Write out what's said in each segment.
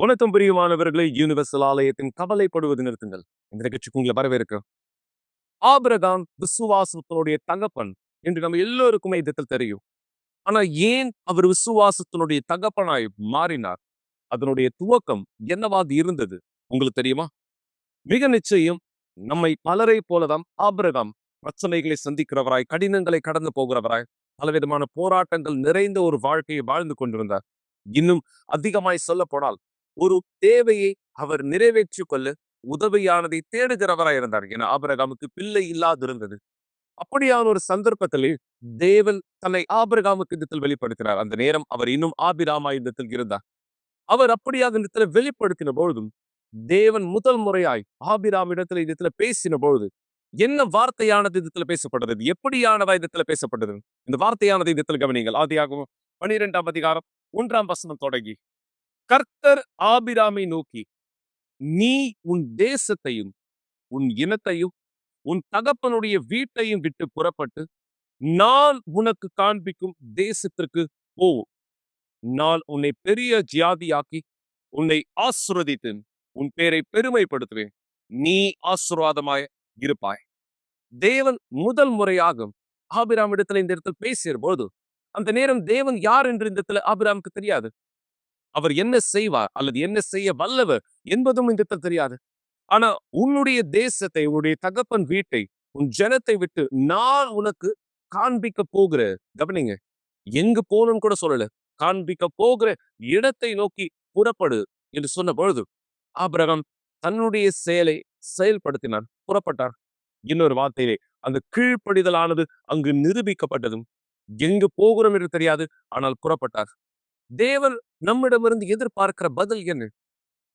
வணக்கம் பிரியமானவர்களே, யூனிவர்சல் ஆலயத்தின் கவலைப்படுவது நிறுத்துங்கள் இந்த நிகழ்ச்சிக்கு உங்களை வரவேற்கிறோம். ஆபிரகாம் விசுவாசத்தினுடைய தகப்பன் என்று நம்ம எல்லோருக்குமே இதத்தில் தெரியும். ஆனா ஏன் அவர் விசுவாசத்தினுடைய தகப்பனாய் மாறினார்? அதனுடைய துவக்கம் என்னவாது இருந்தது உங்களுக்கு தெரியுமா? மிக நிச்சயம் நம்மை பலரை போலதான் ஆபிரகாம் பிரச்சனைகளை சந்திக்கிறவராய், கடினங்களை கடந்து போகிறவராய், பலவிதமான போராட்டங்கள் நிறைந்த ஒரு வாழ்க்கையை வாழ்ந்து கொண்டிருந்தார். இன்னும் அதிகமாய் சொல்ல போனால் ஒரு தேவையை அவர் நிறைவேற்றிக் கொள்ள உதவியானதை தேடுகிறவராய் இருந்தார். என ஆபிரகாமுக்கு பிள்ளை இல்லாதிருந்தது. அப்படியான ஒரு சந்தர்ப்பத்திலே தேவன் தன்னை ஆபிரகாமுக்கு இடத்தில் வெளிப்படுத்தினார். அந்த நேரம் அவர் இன்னும் ஆபிராமா இடத்தில் இருந்தார். அவர் அப்படியாக இடத்துல வெளிப்படுத்தின பொழுதும் தேவன் முதல் முறையாய் ஆபிராம் இடத்துல பேசின பொழுது என்ன வார்த்தையானது இடத்துல பேசப்பட்டது, எப்படியானதா இடத்துல பேசப்பட்டது? இந்த வார்த்தையானது இடத்துல கவனிங்கள். ஆதியாகமம் 12ஆம் அதிகாரம் 1ஆம் வசனம் தொடங்கி, கர்த்தர் ஆபிராமை நோக்கி, நீ உன் தேசத்தையும் உன் இனத்தையும் உன் தகப்பனுடைய வீட்டையும் விட்டு புறப்பட்டு நான் உனக்கு காண்பிக்கும் தேசத்திற்கு போ. நான் உன்னை பெரிய ஜாதியாக்கி உன்னை ஆசீர்வதித்து உன் பேரை பெருமைப்படுத்துவேன். நீ ஆசீர்வாதமாய் இருப்பாய். தேவன் முதல் முறையாக ஆபிராம் இடத்துல இந்த இடத்துல பேசிய போது அந்த நேரம் தேவன் யார் என்று இந்த இடத்துல ஆபிராமுக்கு தெரியாது. அவர் என்ன செய்வார் அல்லது என்ன செய்ய வல்லவர் என்பதும் இந்த இடத்துல தெரியாது. ஆனா உன்னுடைய தேசத்தை, உன்னுடைய தகப்பன் வீட்டை, உன் ஜனத்தை விட்டு நான் உனக்கு காண்பிக்க போகிற, கவனிங்க, எங்கு போகணும்னு கூட சொல்லல, காண்பிக்க போகிற இடத்தை நோக்கி புறப்படு என்று சொன்ன பொழுது ஆபிரகாம் தன்னுடைய செயலை செயல்படுத்தினார், புறப்பட்டார். இன்னொரு வார்த்தையிலே அந்த கீழ்ப்படிதலானது அங்கு நிரூபிக்கப்பட்டதும், எங்கு போகிறோம் என்று தெரியாது, ஆனால் புறப்பட்டார். தேவன் நம்மிடமிருந்து எதிர்பார்க்கிற பதில் என்ன?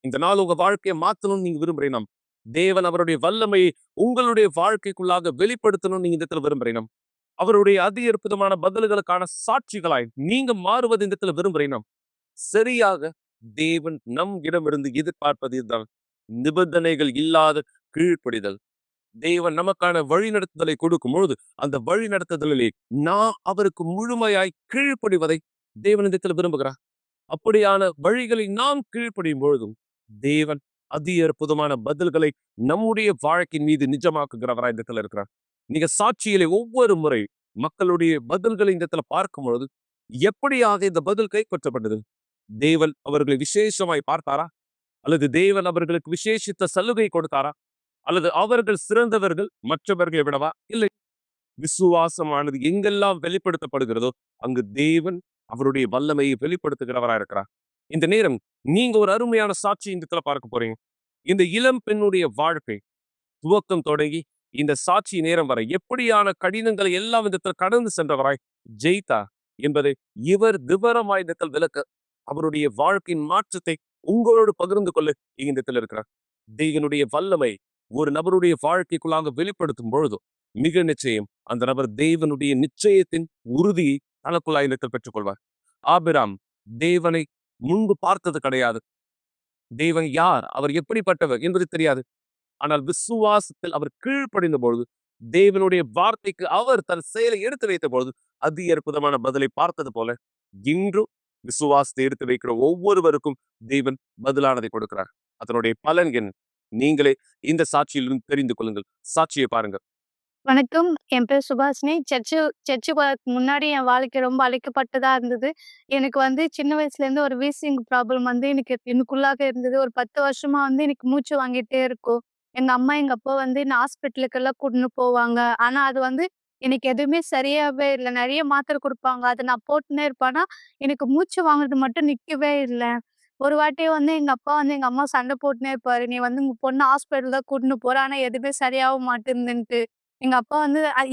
இந்த நாள் உங்க வாழ்க்கையை மாத்தணும்னு நீங்க விரும்புறீங்க. தேவன் அவருடைய வல்லமையை உங்களுடைய வாழ்க்கைக்குள்ளாக வெளிப்படுத்தணும்னு நீங்க இந்த இடத்துல விரும்புறீங்க. அவருடைய அதி அற்புதமான பதில்களுக்கான சாட்சிகளாய் நீங்க மாறுவது இந்த இடத்துல விரும்புறீங்க. சரியாக தேவன் நம் இடமிருந்து எதிர்பார்ப்பது இதுதான். நிபந்தனைகள் இல்லாத கீழ்ப்படிதல். தேவன் நமக்கான வழிநடத்துதலை கொடுக்கும் பொழுது அந்த வழிநடத்துதலிலே நான் அவருக்கு முழுமையாய் கீழ்ப்படிவதை தேவன் இந்த இடத்துல விரும்புகிறார். அப்படியான வழிகளை நாம் கீழ்ப்படியும் பொழுதும் தேவன் அதி அற்புதமான பதில்களை நம்முடைய வாழ்க்கையின் மீது நிஜமாக்குகிறவராய் இந்த இடத்துல இருக்கிறார். நீங்க சாட்சியிலே ஒவ்வொரு முறை மக்களுடைய பதில்களை இந்த இடத்துல பார்க்கும் பொழுது எப்படியாக இந்த பதில் கைப்பற்றப்பட்டது? தேவன் அவர்களை விசேஷமாய் பார்த்தாரா? அல்லது தேவன் அவர்களுக்கு விசேஷித்த சலுகை கொடுத்தாரா? அல்லது அவர்கள் சிறந்தவர்கள் மற்றவர்களை விடவா? இல்லை. விசுவாசமானது எங்கெல்லாம் வெளிப்படுத்தப்படுகிறதோ அங்கு தேவன் அவருடைய வல்லமையை வெளிப்படுத்துகிறவராக இருக்கிறார். இந்த நேரம் நீங்க ஒரு அருமையான சாட்சி இந்த இடத்துல பார்க்க போறீங்க. இந்த இளம் பெண்ணுடைய வாழ்க்கை துவக்கம் தொடங்கி இந்த சாட்சி நேரம் வரை எப்படியான கடினங்களை எல்லாம் இந்த இடத்துல கடந்து சென்றவராய் ஜெயித்தா என்பதை இவர் விவரமாய் இந்த இடத்தில் விளக்க அவருடைய வாழ்க்கையின் மாற்றத்தை உங்களோடு பகிர்ந்து கொள்ள இந்த இடத்துல இருக்கிறார். தேவனுடைய வல்லமை ஒரு நபருடைய வாழ்க்கைக்குள்ளாக வெளிப்படுத்தும் பொழுது மிக நிச்சயம் அந்த நபர் தேவனுடைய நிச்சயத்தின் உறுதியை தனக்குள்ளாய் பெற்றுக் கொள்வார். ஆபிராம் தேவனை முன்பு பார்த்தது கிடையாது. தேவன் யார், அவர் எப்படிப்பட்டவர் என்பது தெரியாது. ஆனால் விசுவாசத்தில் அவர் கீழ்ப்படிந்த பொழுது, தேவனுடைய வார்த்தைக்கு அவர் தன் செயலை எடுத்து வைத்த பொழுது அதி அற்புதமான பதிலை பார்த்தது போல இன்றும் விசுவாசத்தை எடுத்து வைக்கிற ஒவ்வொருவருக்கும் தேவன் பதிலானதை கொடுக்கிறார். அதனுடைய பலன் என்ன? நீங்களே இந்த சாட்சியிலிருந்து தெரிந்து கொள்ளுங்கள். சாட்சியை பாருங்க. வணக்கம். என் பேர் சுபாஷினி. சர்ச்சு போறதுக்கு முன்னாடி என் வாழ்க்கை ரொம்ப அழைக்கப்பட்டதா இருந்தது. எனக்கு சின்ன வயசுலேருந்து ஒரு வீசிங் ப்ராப்ளம் எனக்குள்ளாக இருந்தது. ஒரு 10 வருஷமா எனக்கு மூச்சு வாங்கிட்டே இருக்கும். எங்க அம்மா, எங்க அப்பா என்ன ஹாஸ்பிட்டலுக்கெல்லாம் கூட்டின்னு போவாங்க. ஆனா அது எனக்கு எதுவுமே சரியாவே இல்ல. நெறைய மாத்திரை குடுப்பாங்க. அத நான் போட்டுன்னே இருப்பேன். ஆனா எனக்கு மூச்சு வாங்குறது மட்டும் நிக்கவே இல்ல. ஒரு வாட்டி எங்க அப்பா எங்க அம்மா சண்டை போட்டுன்னே இருப்பாரு. "நீ உங்க பொண்ண ஹாஸ்பிட்டல் தான் கூட்டின்னு போற. ஆனா எதுவுமே சரியாக மாட்டேன்துன்ட்டு." எங்க அப்பா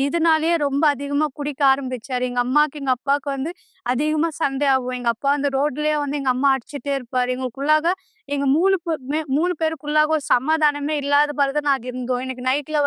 இதனாலேயே ரொம்ப அதிகமா குடிக்க ஆரம்பிச்சாரு. எங்க அம்மாக்கு, எங்க அப்பாவுக்கு அதிகமா சண்டை ஆகும். எங்க அப்பா ரோட்லயே எங்க அம்மா அடிச்சுட்டே இருப்பாரு. எங்களுக்குள்ளாக எங்க 3 பேருக்குள்ளாக ஒரு சமாதானமே இல்லாத மாரி தான் நாங்க இருந்தோம். எனக்கு நைட்ல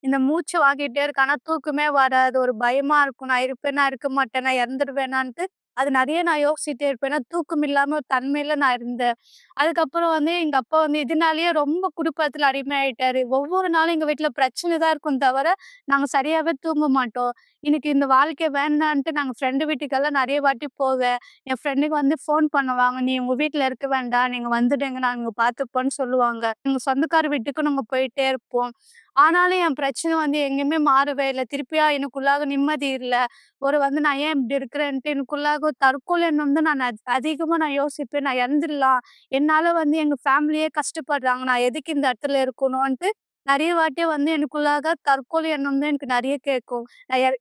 இந்த மூச்சு வாங்கிட்டே இருக்கு. ஆனா தூக்கமே வராது. ஒரு பயமா இருக்கும். நான் இருப்பேனா, இருக்க மாட்டேனா, இறந்துடுவேனான்ட்டு அது நெறைய நான் யோசிச்சுட்டே இருப்பேன். ஏன்னா தூக்கம் இல்லாம ஒரு தனிமையில நான் இருந்தேன். அதுக்கப்புறம் வந்து எங்க அப்பா வந்து இதனாலேயே ரொம்ப குடுப்பத்துல அடிமையாயிட்டாரு. ஒவ்வொரு நாளும் எங்க வீட்ல பிரச்சனை தான் இருக்கும் தவிர, நாங்க சரியாவே தூங்க மாட்டோம். எனக்கு இந்த வாழ்க்கை வேண்டான்ட்டு நாங்க ஃப்ரெண்டு வீட்டுக்கெல்லாம் நெறைய வாட்டி போவேன். என் ஃப்ரெண்டுக்கு வந்து ஃபோன் பண்ணுவாங்க. "நீ உங்க வீட்ல இருக்க வேண்டாம். நீங்க வந்துடுங்க. நாங்க பார்த்துப்போம்ன்னு" சொல்லுவாங்க. எங்க சொந்தக்கார வீட்டுக்கு நாங்க போயிட்டே இருப்போம். ஆனாலும் என் பிரச்சனை வந்து எங்கேயுமே மாறவே இல்ல. திருப்பியா எனக்குள்ளாக நிம்மதி இல்ல. நான் ஏன் இப்படி இருக்கிறேன்ட்டு எனக்குள்ளாக ஒரு தற்கொலை எண்ணம் தான் நான் அதிகமா நான் யோசிப்பேன். நான் இறந்துடலாம். என்னால வந்து எங்க ஃபேமிலியே கஷ்டப்படுறாங்க. நான் எதுக்கு இந்த இடத்துல இருக்கணுன்ட்டு நெறைய வாட்டி வந்து எனக்குள்ளாக தற்கொலை எண்ணம் தான் எனக்கு நெறைய கேட்கும்.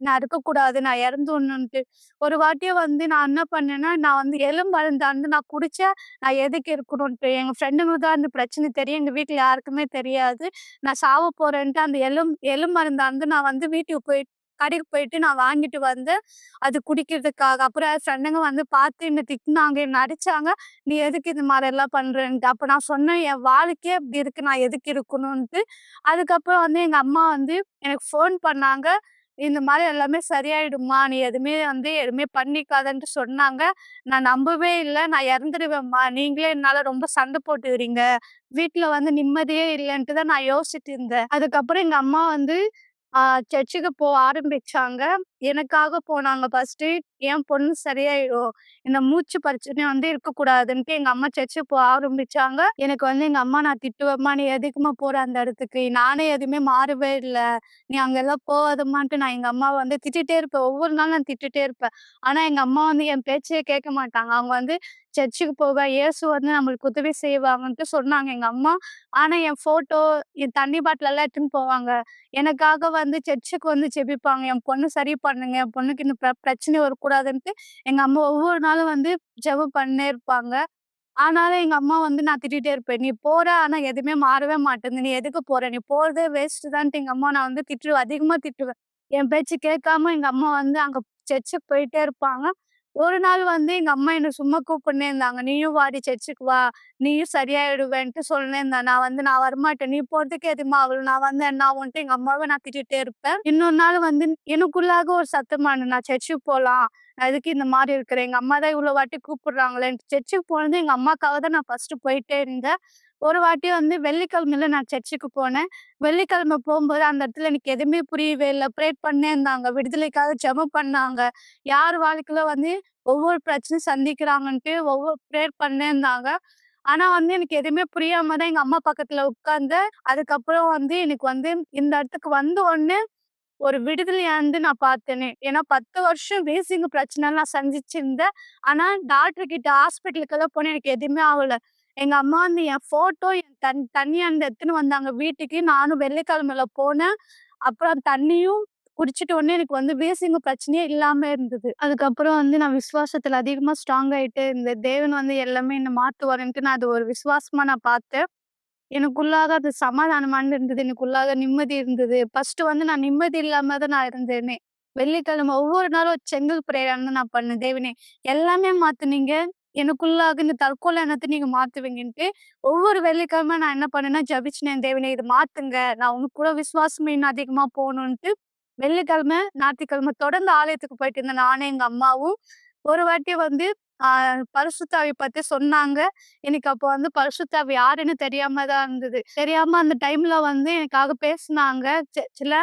நான் இருக்கக்கூடாது. நான் இறந்துடணுன்ட்டு. ஒரு வாட்டி வந்து நான் என்ன பண்ணேன்னா, நான் வந்து மருந்தாந்து நான் குடிச்சா நான் எதுக்கு இருக்கணுன்ட்டு. எங்க ஃப்ரெண்டுங்களுக்கு தான் அந்த பிரச்சனை தெரியும். எங்க வீட்ல யாருக்குமே தெரியாது. நான் சாவ போறேன்ட்டு அந்த மருந்தாந்து நான் வந்து வீட்டுக்கு கடைக்கு போயிட்டு நான் வாங்கிட்டு வந்தேன். அது குடிக்கிறதுக்காக. அப்புறம் என் ஃப்ரெண்டுங்க வந்து பார்த்து என்ன திட்டுனாங்க, என்ன அடிச்சாங்க. "நீ எதுக்கு இது மாரிலாம் பண்றன்ட்டு." அப்ப நான் சொன்னேன், "என் வாழ்க்கையே இப்படி இருக்கு. நான் எதுக்கு இருக்கணுன்ட்டு." அதுக்கப்புறம் வந்து எங்க அம்மா வந்து எனக்கு ஃபோன் பண்ணாங்க. "இந்த மாரி எல்லாமே சரியாயிடும்மா. நீ எதுவுமே பண்ணிக்காதன்ட்டு" சொன்னாங்க. நான் நம்பவே இல்ல. "நான் இறந்துருவேன்ம்மா. நீங்களே என்னால ரொம்ப சண்டை போட்டுக்கிறீங்க. வீட்ல வந்து நிம்மதியே இல்லன்ட்டு தான் நான் யோசிச்சுட்டு இருந்தேன்." அதுக்கப்புறம் எங்க அம்மா வந்து ஆ சர்ச்சுக்கு ஆரம்பிச்சாங்க. எனக்காக போனாங்க ஃபர்ஸ்ட்டு. என் பொண்ணு சரியாயிடும். இந்த மூச்சு பிரச்சனை வந்து இருக்கக்கூடாதுன்ட்டு எங்க அம்மா சர்ச்சுக்கு ஆரம்பிச்சாங்க. எனக்கு வந்து எங்க அம்மா நான் திட்டுவேன்ம்மா, "நீ எதுக்கும்மா போற அந்த இடத்துக்கு? நானே எதுவுமே மாறவே இல்ல. நீ அங்கெல்லாம் போகாதம்மான்ட்டு" நான் எங்க அம்மாவ வந்து திட்டிட்டே இருப்பேன். ஒவ்வொரு நாளும் நான் திட்டிட்டே இருப்பேன். ஆனா எங்க அம்மா வந்து என் பேச்சையே கேட்க மாட்டாங்க. அவங்க வந்து சர்ச்சுக்கு போவேன். இயேசு வந்து நம்மளுக்கு உதவி செய்வாங்கன்ட்டு சொன்னாங்க எங்க அம்மா. ஆனா என் ஃபோட்டோ, என் தண்ணி பாட்டில் எல்லாம் எடுத்துன்னு போவாங்க. எனக்காக வந்து சர்ச்சுக்கு வந்து ஜெபிப்பாங்க. என் பொண்ணு சரி பண்ணுங்க. என் பொண்ணுக்கு இந்த பிரச்சனை வரக்கூடாதுன்ட்டு எங்க அம்மா ஒவ்வொரு நாளும் வந்து ஜெபம் பண்ணே இருப்பாங்க. ஆனாலும் எங்க அம்மா வந்து நான் திட்டிட்டே இருப்பேன். "நீ போற ஆனா எதுவுமே மாறவே மாட்டேங்குது. நீ எதுக்கு போற? நீ போறதே வேஸ்ட்டு தான்ட்டு" எங்க அம்மாவ நான் வந்து அதிகமா திட்டுவேன். என் பேச்சு கேட்காம எங்க அம்மா வந்து அங்க சர்ச்சுக்கு போயிட்டே இருப்பாங்க. ஒரு நாள் வந்து எங்க அம்மா என்ன சும்மா கூப்பிட்டுனே இருந்தாங்க. "நீயும் வாடி சர்ச்சுக்கு வா. நீயும் சரியாயிடுவேன்ட்டு" சொல்லினே இருந்தா. நான் வரமாட்டேன். "நீ போறதுக்கு எதுக்கும்மா அவ்வளோ? நான் வந்தா என்ன ஆகுன்ட்டு" எங்க அம்மாவ நான் திட்டிட்டே இருப்பேன். இன்னொரு நாள் வந்து எனக்குள்ளாக ஒரு சத்தமானது, "நான் சர்ச்சுக்கு போலாம். நான் எதுக்கு இந்த மாரி இருக்கிறேன்? எங்க அம்மா தான் இவ்வளோ வாட்டி கூப்பிடுறாங்களேன்ட்டு." சர்ச்சுக்கு போனது எங்க அம்மாக்காக தான் நான் ஃபர்ஸ்ட்டு போயிட்டே இருந்தேன். ஒரு வாட்டி வந்து வெள்ளிக்கிழமையில நான் சர்ச்சுக்கு போனேன். வெள்ளிக்கிழமை போம்போது அந்த இடத்துல எனக்கு எதுவுமே புரியவே இல்ல. ப்ரேயர் பண்ணே இருந்தாங்க. விடுதலைக்காக ஜெபம் பண்ணாங்க. யார் வாழ்க்கையில வந்து ஒவ்வொரு பிரச்சனையும் சந்திக்கிறாங்கன்ட்டு ப்ரேயர் பண்ணே இருந்தாங்க. ஆனா வந்து எனக்கு எதுவுமே புரியாம தான் எங்க அம்மா பக்கத்துல உட்கார்ந்தேன். அதுக்கப்புறம் வந்து எனக்கு வந்து இந்த இடத்துக்கு வந்த உடனே ஒரு விடுதலைய வந்து நான் பார்த்தேனே. ஏன்னா 10 வருஷம் வீசிங் பிரச்சனை நான் சந்திச்சிருந்தேன். ஆனா டாக்டர் கிட்ட ஹாஸ்பிட்டலுக்கெல்லாம் போனேன். எனக்கு எதுவுமே ஆவல. எங்க அம்மா வந்து என் ஃபோட்டோ, என் தண்ணி எடுத்துன்னு வந்தாங்க வீட்டுக்கு. நானும் வெள்ளிக்கிழமையில போனேன். அப்புறம் தண்ணியும் குடிச்சிட்ட உடனே எனக்கு வந்து வீசிங் பிரச்சனையே இல்லாம இருந்தது. அதுக்கப்புறம் வந்து நான் விசுவாசத்துல அதிகமா ஸ்ட்ராங் ஆயிட்டே இருந்தேன். தேவன் வந்து எல்லாமே என்ன மாத்துவாருன்ட்டு நான் அது ஒரு விசுவாசமா நான் பார்த்தேன். எனக்குள்ளாக அது சமாதானமானது இருந்தது. எனக்குள்ளாக நிம்மதி இருந்தது. ஃபர்ஸ்ட்டு வந்து நான் நிம்மதி இல்லாம தான் நான் இருந்தேனே. வெள்ளிக்கிழமை ஒவ்வொரு நாளும் ஒரு செங்கல் பிரேயர்ன்னு நான் பண்ணேன். தேவனே எல்லாமே மாத்துனீங்க. எனக்குள்ளாக இந்த தற்கொலை எண்ணத்த நீங்க மாத்துவீங்கன்ட்டு, ஒவ்வொரு வெள்ளிக்கிழமை நான் என்ன பண்ணேன்னா ஜெபிச்சேன். தேவனே இத மாத்துங்க. நான் உங்க கூட விசுவாசம் இன்னும் அதிகமா போணுன்ட்டு, வெள்ளிக்கிழமை, ஞாயிற்றுக்கிழமை தொடர்ந்து ஆலயத்துக்கு போயிட்டு இருந்தேன். நானும் எங்க அம்மாவும். ஒரு வாட்டி வந்து ஆ பரிசுத்த ஆவிய பத்தி சொன்னாங்க. எனக்கு அப்போ வந்து பரிசுத்த ஆவி யாருன்னு தெரியாம தான் இருந்தது. தெரியாம அந்த டைம்ல வந்து எனக்காக பேசுனாங்க. சர்ச்சுல